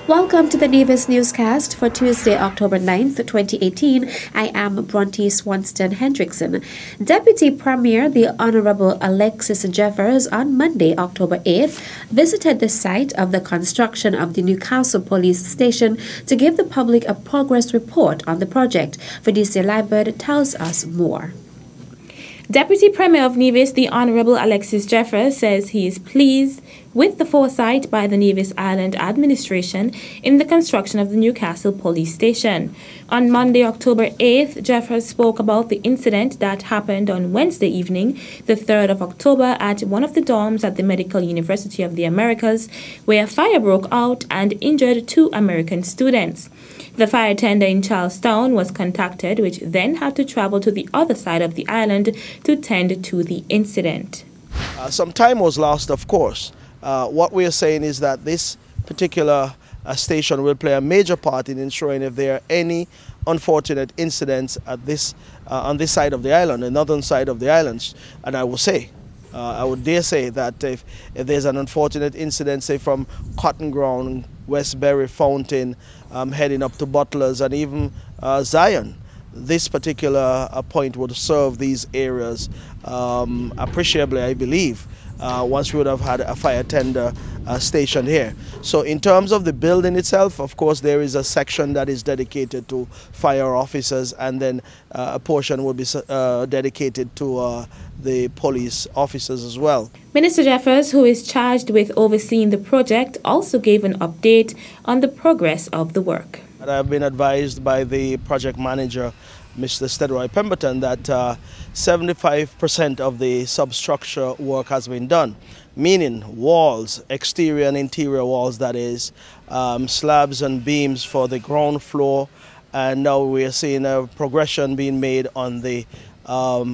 Welcome to the Nevis Newscast for Tuesday, October 9th, 2018. I am Bronte Swanston Hendrickson. Deputy Premier, the Honorable Alexis Jeffers, on Monday, October 8th, visited the site of the construction of the Newcastle Police Station to give the public a progress report on the project. Felicia Libert tells us more. Deputy Premier of Nevis, the Honorable Alexis Jeffers, says he is pleased with the foresight by the Nevis Island administration in the construction of the Newcastle Police Station. On Monday, October 8th, Jeffers spoke about the incident that happened on Wednesday evening, the 3rd of October, at one of the dorms at the Medical University of the Americas, where a fire broke out and injured 2 American students. The fire tender in Charlestown was contacted, which then had to travel to the other side of the island to tend to the incident. Some time was lost, of course. What we are saying is that this particular station will play a major part in ensuring if there are any unfortunate incidents at this on this side of the island, the northern side of the islands. And I would dare say that if there's an unfortunate incident, say from Cotton Ground, Westbury, Fountain, heading up to Butlers and even Zion, this particular point would serve these areas appreciably, I believe, once we would have had a fire tender stationed here. So in terms of the building itself, of course, there is a section that is dedicated to fire officers, and then a portion will be dedicated to the police officers as well. Minister Jeffers, who is charged with overseeing the project, also gave an update on the progress of the work. I've been advised by the project manager, Mr. Steadroy Pemberton, that 75% of the substructure work has been done, meaning walls, exterior and interior walls, that is, slabs and beams for the ground floor, and now we are seeing a progression being made on the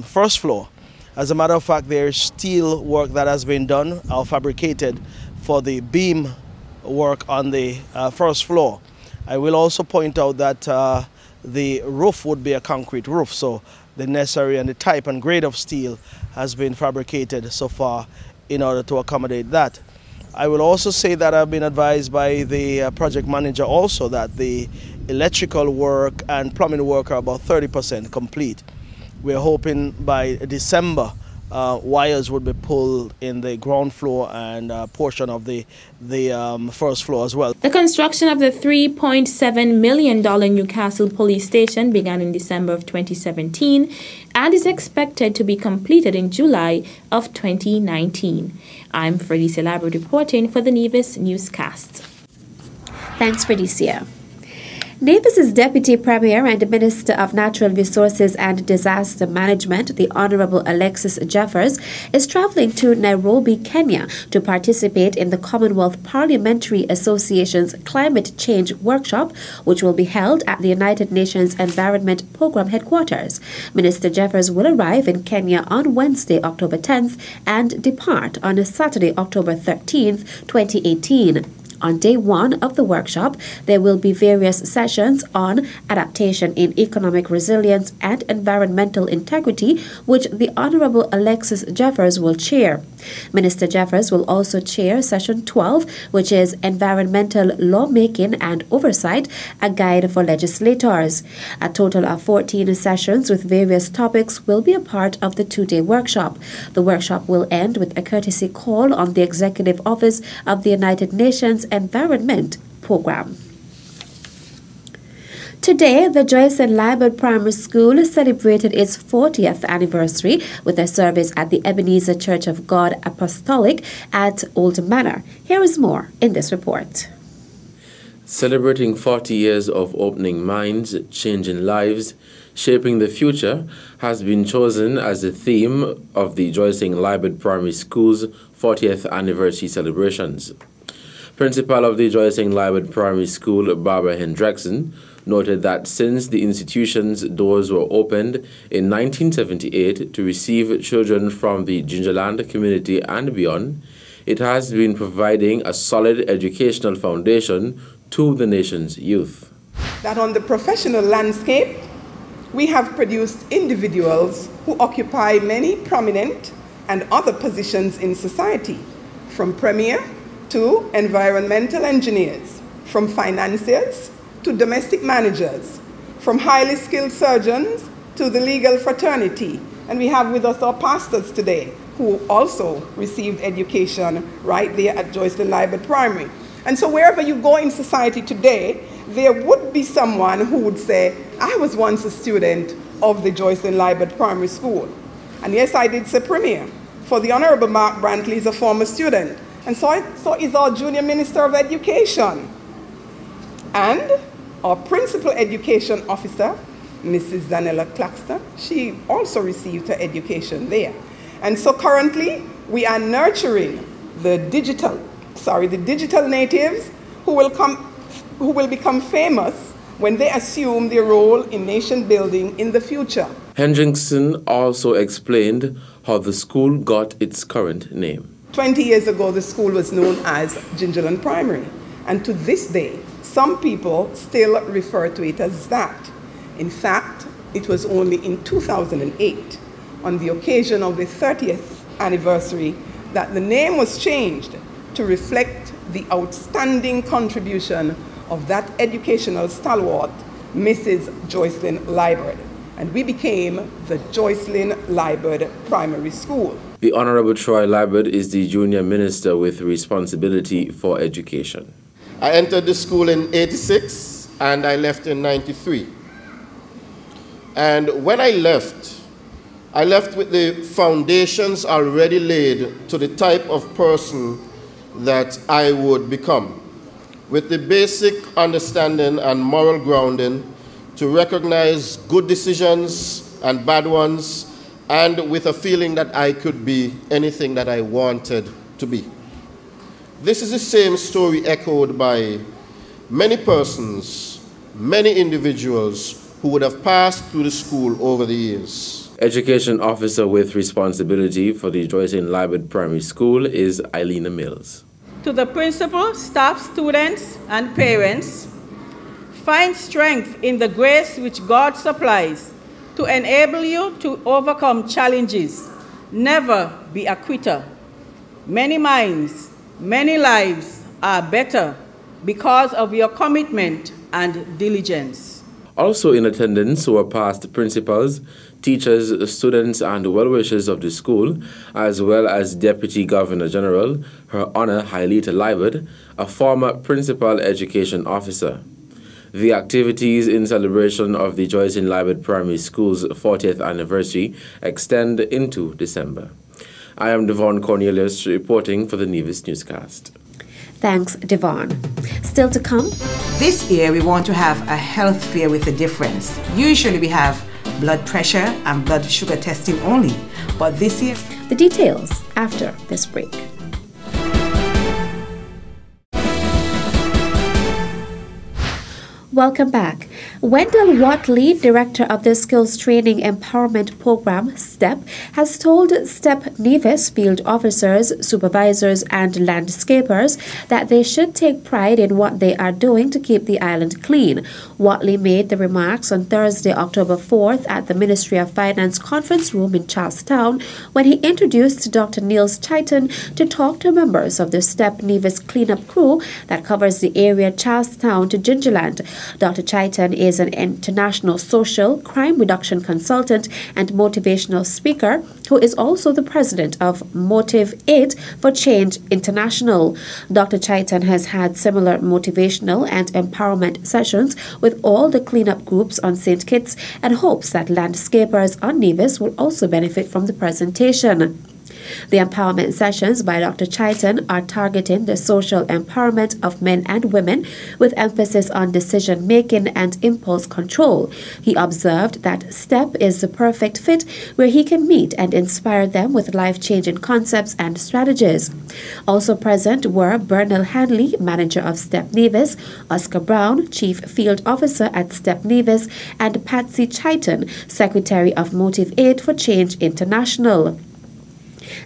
first floor. As a matter of fact, there is steel work that has been done or fabricated for the beam work on the first floor. I will also point out that the roof would be a concrete roof, so the necessary and the type and grade of steel has been fabricated so far in order to accommodate that. I will also say that I've been advised by the project manager also that the electrical work and plumbing work are about 30% complete. We're hoping by December wires would be pulled in the ground floor and a portion of the first floor as well. The construction of the $3.7 million Newcastle Police Station began in December of 2017 and is expected to be completed in July of 2019. I'm Felicia Libert reporting for the Nevis Newscast. Thanks, Felicia. Nevis's Deputy Premier and Minister of Natural Resources and Disaster Management, the Honorable Alexis Jeffers, is traveling to Nairobi, Kenya to participate in the Commonwealth Parliamentary Association's Climate Change Workshop, which will be held at the United Nations Environment Programme headquarters. Minister Jeffers will arrive in Kenya on Wednesday, October 10th and depart on Saturday, October 13th, 2018. On day 1 of the workshop, there will be various sessions on adaptation in economic resilience and environmental integrity, which the Honorable Alexis Jeffers will chair. Minister Jeffers will also chair Session 12, which is Environmental Lawmaking and Oversight, a guide for legislators. A total of 14 sessions with various topics will be a part of the 2-day workshop. The workshop will end with a courtesy call on the Executive Office of the United Nations Environment Programme. Today, the Joyce and Libert Primary School celebrated its 40th anniversary with a service at the Ebenezer Church of God Apostolic at Old Manor. Here is more in this report. Celebrating 40 years of opening minds, changing lives, shaping the future has been chosen as the theme of the Joyce and Libert Primary School's 40th anniversary celebrations. Principal of the Joyce and Libert Primary School, Barbara Hendrickson, noted that since the institution's doors were opened in 1978 to receive children from the Gingerland community and beyond, it has been providing a solid educational foundation to the nation's youth. That on the professional landscape, we have produced individuals who occupy many prominent and other positions in society, from premier to environmental engineers, from financiers to domestic managers, from highly skilled surgeons to the legal fraternity. And we have with us our pastors today who also received education right there at Joycelyn Liburd Primary. And so wherever you go in society today, there would be someone who would say, I was once a student of the Joycelyn Liburd Primary School. And yes, I did say Premier, for the Honorable Mark Brantley is a former student. And so is our Junior Minister of Education. And our Principal Education Officer, Mrs. Danella Claxton, she also received her education there. And so currently, we are nurturing the digital natives who will become famous when they assume their role in nation building in the future. Hendrickson also explained how the school got its current name. 20 years ago, the school was known as Gingerland Primary. And to this day, some people still refer to it as that. In fact, it was only in 2008, on the occasion of the 30th anniversary, that the name was changed to reflect the outstanding contribution of that educational stalwart, Mrs. Joycelyn Liburd. And we became the Joycelyn Liburd Primary School. The Honorable Troy Liburd is the Junior Minister with responsibility for education. I entered the school in '86 and I left in '93. And when I left with the foundations already laid to the type of person that I would become, with the basic understanding and moral grounding to recognize good decisions and bad ones, and with a feeling that I could be anything that I wanted to be. This is the same story echoed by many persons, many individuals who would have passed through the school over the years. Education Officer with responsibility for the Joycelyn Liburd Primary School is Eileen Mills. To the principal, staff, students, and parents, find strength in the grace which God supplies to enable you to overcome challenges. Never be a quitter. Many minds, many lives are better because of your commitment and diligence. Also in attendance were past principals, teachers, students, and well-wishers of the school, as well as Deputy Governor General, Her Honor Hailita Liburd, a former Principal Education Officer. The activities in celebration of the Joycelyn Liburd Primary School's 40th anniversary extend into December. I am Devon Cornelius reporting for the Nevis Newscast. Thanks, Devon. Still to come? This year we want to have a health fair with a difference. Usually we have blood pressure and blood sugar testing only, but this year... The details after this break. Welcome back. Wendell Watley, Director of the Skills Training Empowerment Program, STEP, has told STEP Nevis field officers, supervisors, and landscapers that they should take pride in what they are doing to keep the island clean. Watley made the remarks on Thursday, October 4th at the Ministry of Finance conference room in Charlestown when he introduced Dr. Niels Chaitin to talk to members of the STEP Nevis cleanup crew that covers the area Charlestown to Gingerland. Dr. Chaitin is an international social crime reduction consultant and motivational speaker who is also the president of Motive 8 for Change International. Dr. Chaitin has had similar motivational and empowerment sessions with all the cleanup groups on St. Kitts and hopes that landscapers on Nevis will also benefit from the presentation. The empowerment sessions by Dr. Chaitin are targeting the social empowerment of men and women with emphasis on decision-making and impulse control. He observed that STEP is the perfect fit where he can meet and inspire them with life-changing concepts and strategies. Also present were Bernal Hanley, manager of STEP Nevis, Oscar Brown, chief field officer at STEP Nevis, and Patsy Chaitin, secretary of Motive 8 for Change International.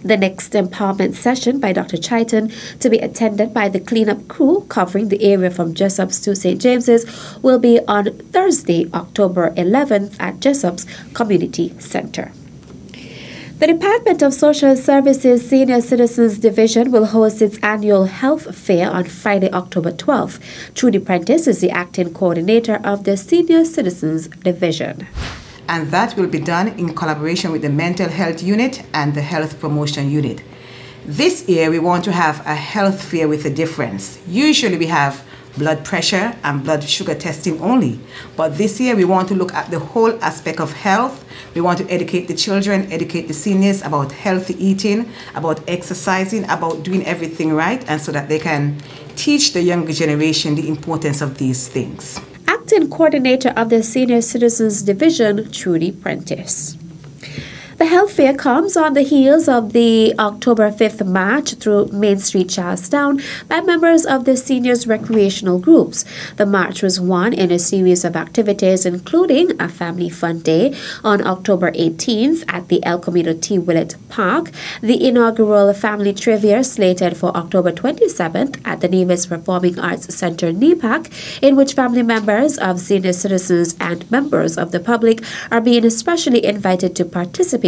The next empowerment session by Dr. Chaitin, to be attended by the cleanup crew covering the area from Jessops to St. James's, will be on Thursday, October 11th at Jessops Community Center. The Department of Social Services Senior Citizens Division will host its annual health fair on Friday, October 12th. Trudy Prentice is the acting coordinator of the Senior Citizens Division. And that will be done in collaboration with the Mental Health Unit and the Health Promotion Unit. This year, we want to have a health fair with a difference. Usually we have blood pressure and blood sugar testing only. But this year, we want to look at the whole aspect of health. We want to educate the children, educate the seniors about healthy eating, about exercising, about doing everything right, and so that they can teach the younger generation the importance of these things. Acting Coordinator of the Senior Citizens Division, Trudy Prentice. The health fair comes on the heels of the October 5th march through Main Street, Charlestown by members of the seniors' recreational groups. The march was one in a series of activities, including a family fun day on October 18th at the El Camino T. Willett Park, the inaugural family trivia slated for October 27th at the Nevis Performing Arts Center, NEPAC, in which family members of senior citizens and members of the public are being especially invited to participate.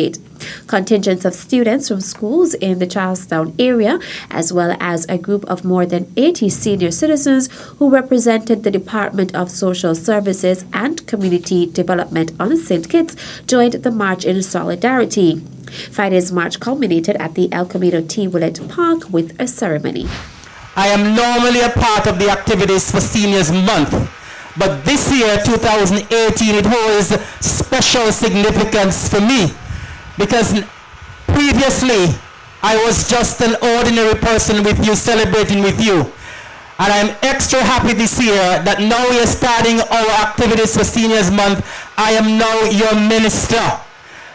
Contingents of students from schools in the Charlestown area, as well as a group of more than 80 senior citizens who represented the Department of Social Services and Community Development on St. Kitts, joined the march in solidarity. Friday's march culminated at the El Camino T. Willett Park with a ceremony. I am normally a part of the activities for Seniors Month, but this year, 2018, it holds special significance for me. Because previously, I was just an ordinary person with you, celebrating with you. And I'm extra happy this year that now we are starting our activities for Seniors Month. I am now your minister.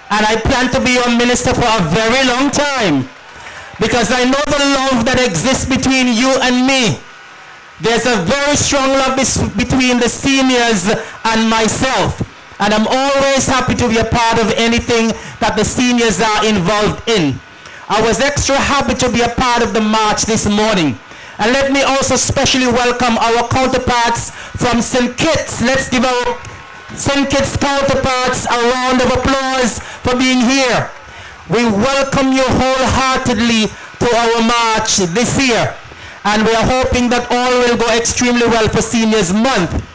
And I plan to be your minister for a very long time. Because I know the love that exists between you and me. There's a very strong love between the seniors and myself. And I'm always happy to be a part of anything that the seniors are involved in. I was extra happy to be a part of the march this morning. And let me also specially welcome our counterparts from St. Kitts. Let's give our St. Kitts counterparts a round of applause for being here. We welcome you wholeheartedly to our march this year. And we are hoping that all will go extremely well for Seniors Month.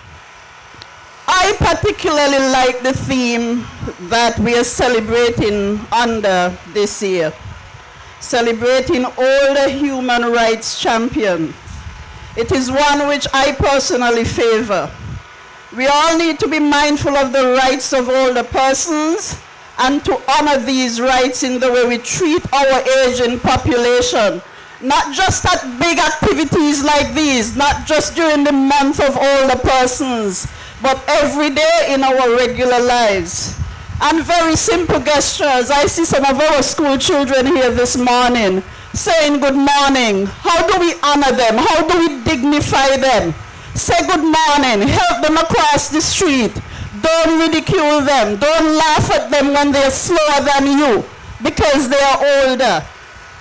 I particularly like the theme that we are celebrating under this year, celebrating older human rights champions. It is one which I personally favor. We all need to be mindful of the rights of older persons and to honor these rights in the way we treat our aging population. Not just at big activities like these, not just during the month of older persons, but every day in our regular lives. And very simple gestures. I see some of our school children here this morning saying good morning. How do we honor them? How do we dignify them? Say good morning. Help them across the street. Don't ridicule them. Don't laugh at them when they're slower than you because they are older.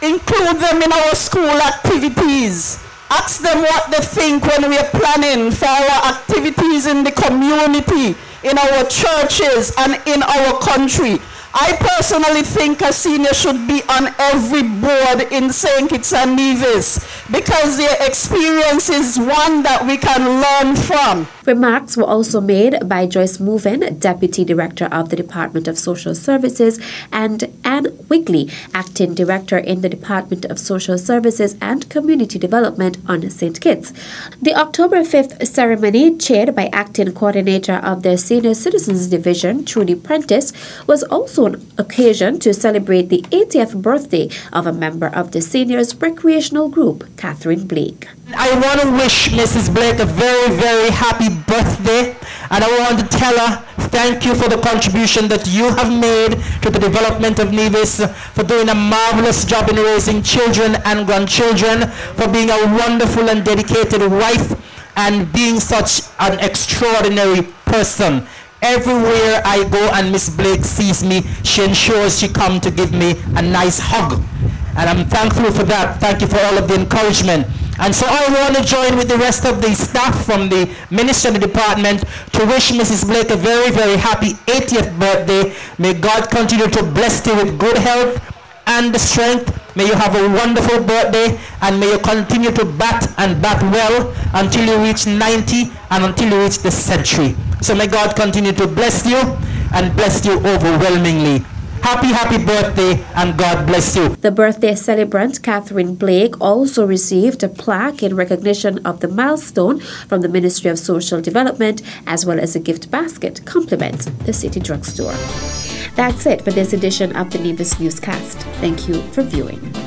Include them in our school activities. Ask them what they think when we are planning for our activities in the community, in our churches, and in our country. I personally think a senior should be on every board in St. Kitts and Nevis because their experience is one that we can learn from. Remarks were also made by Joyce Moven, Deputy Director of the Department of Social Services, and Ann Wigley, Acting Director in the Department of Social Services and Community Development on St. Kitts. The October 5th ceremony, chaired by Acting Coordinator of the Senior Citizens Division, Trudy Prentice, was also an occasion to celebrate the 80th birthday of a member of the seniors recreational group, Catherine Blake. I want to wish Mrs. Blake a very, very happy birthday, and I want to tell her thank you for the contribution that you have made to the development of Nevis, for doing a marvelous job in raising children and grandchildren, for being a wonderful and dedicated wife, and being such an extraordinary person. Everywhere I go and Miss Blake sees me, she ensures she comes to give me a nice hug. And I'm thankful for that. Thank you for all of the encouragement. And so I want to join with the rest of the staff from the ministry and the department to wish Mrs. Blake a very, very happy 80th birthday. May God continue to bless you with good health and strength. May you have a wonderful birthday, and may you continue to bat and bat well until you reach 90 and until you reach the century. So may God continue to bless you and bless you overwhelmingly. Happy, happy birthday, and God bless you. The birthday celebrant, Catherine Blake, also received a plaque in recognition of the milestone from the Ministry of Social Development, as well as a gift basket compliments the City Drugstore. That's it for this edition of the Nevis Newscast. Thank you for viewing.